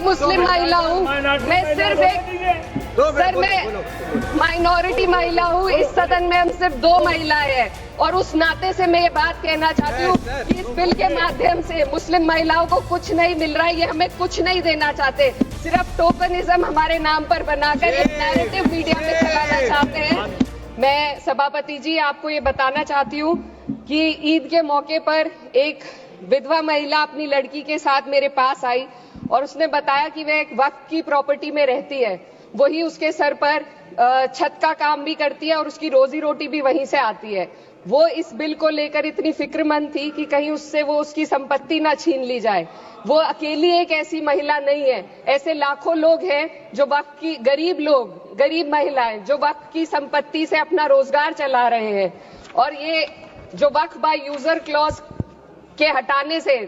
एक मुस्लिम महिला हूँ, मैं सिर्फ एक सर मैं माइनॉरिटी महिला हूँ। इस सदन में हम सिर्फ 2 महिलाएं हैं और उस नाते से मैं ये बात कहना चाहती हूँ कि इस बिल के माध्यम से मुस्लिम महिलाओं को कुछ नहीं मिल रहा है, ये हमें कुछ नहीं देना चाहते, सिर्फ टोकनिज्म हमारे नाम पर बनाकर एक नैरेटिव मीडिया में चलाना चाहते हैं। मैं सभापति जी आपको ये बताना चाहती हूँ कि ईद के मौके पर एक विधवा महिला अपनी लड़की के साथ मेरे पास आई और उसने बताया कि वह एक वक्फ की प्रॉपर्टी में रहती है, वही उसके सर पर छत का काम भी करती है और उसकी रोजी रोटी भी वहीं से आती है। वो इस बिल को लेकर इतनी फिक्रमंद थी कि कहीं उससे वो उसकी संपत्ति ना छीन ली जाए। वो अकेली एक ऐसी महिला नहीं है, ऐसे लाखों लोग हैं जो वक्फ की गरीब महिलाएं जो वक्फ की संपत्ति से अपना रोजगार चला रहे हैं। और ये जो वक्फ बाय यूजर क्लॉज के हटाने से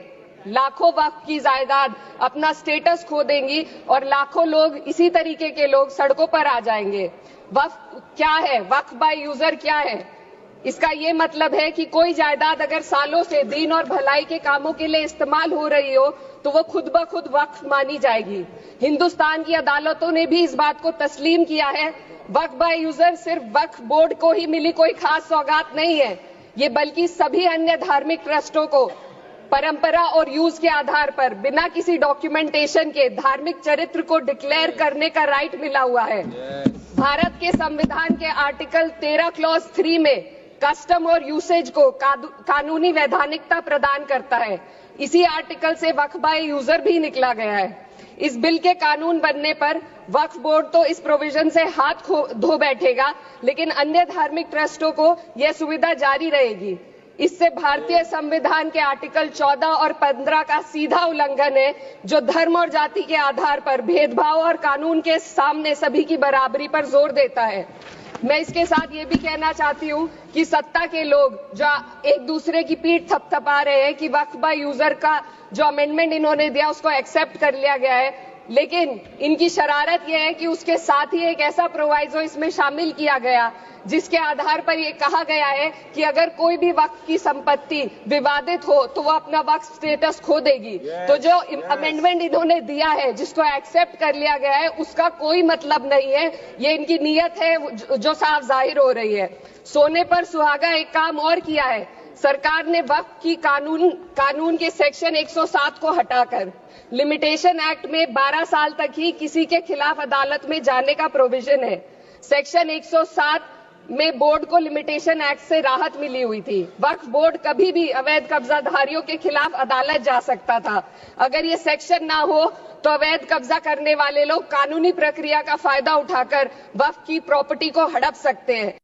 लाखों वक्फ की जायदाद अपना स्टेटस खो देंगी और लाखों लोग इसी तरीके के लोग सड़कों पर आ जाएंगे। वक्फ क्या है, वक्फ बाय यूजर क्या है? इसका ये मतलब है कि कोई जायदाद अगर सालों से दीन और भलाई के कामों के लिए इस्तेमाल हो रही हो तो वो खुद ब खुद वक्फ मानी जाएगी। हिंदुस्तान की अदालतों ने भी इस बात को तस्लीम किया है। वक्फ बाय यूजर सिर्फ वक्फ बोर्ड को ही मिली कोई खास सौगात नहीं है, ये बल्कि सभी अन्य धार्मिक ट्रस्टों को परंपरा और यूज के आधार पर बिना किसी डॉक्यूमेंटेशन के धार्मिक चरित्र को डिक्लेयर करने का राइट मिला हुआ है। भारत के संविधान के आर्टिकल 13 क्लॉज 3 में कस्टम और यूसेज को कानूनी वैधानिकता प्रदान करता है। इसी आर्टिकल से वक्फ बाय यूजर भी निकला गया है। इस बिल के कानून बनने पर वक्फ बोर्ड तो इस प्रोविजन से हाथ धो बैठेगा, लेकिन अन्य धार्मिक ट्रस्टों को यह सुविधा जारी रहेगी। इससे भारतीय संविधान के आर्टिकल 14 और 15 का सीधा उल्लंघन है, जो धर्म और जाति के आधार पर भेदभाव और कानून के सामने सभी की बराबरी पर जोर देता है। मैं इसके साथ ये भी कहना चाहती हूँ कि सत्ता के लोग जो एक दूसरे की पीठ थपथपा रहे हैं कि वक्फ बाय यूजर का जो अमेंडमेंट इन्होंने दिया उसको एक्सेप्ट कर लिया गया है, लेकिन इनकी शरारत यह है कि उसके साथ ही एक ऐसा प्रोवाइजो इसमें शामिल किया गया जिसके आधार पर यह कहा गया है कि अगर कोई भी वक्फ की संपत्ति विवादित हो तो वो अपना वक्फ स्टेटस खो देगी। तो जो अमेंडमेंट इन्होंने दिया है, जिसको एक्सेप्ट कर लिया गया है, उसका कोई मतलब नहीं है। ये इनकी नीयत है जो साफ जाहिर हो रही है। सोने पर सुहागा एक काम और किया है, सरकार ने वक्फ की कानून के सेक्शन 107 को हटाकर लिमिटेशन एक्ट में 12 साल तक ही किसी के खिलाफ अदालत में जाने का प्रोविजन है। सेक्शन 107 में बोर्ड को लिमिटेशन एक्ट से राहत मिली हुई थी। वक्फ बोर्ड कभी भी अवैध कब्जाधारियों के खिलाफ अदालत जा सकता था। अगर ये सेक्शन ना हो तो अवैध कब्जा करने वाले लोग कानूनी प्रक्रिया का फायदा उठाकर वक्फ की प्रॉपर्टी को हड़प सकते हैं।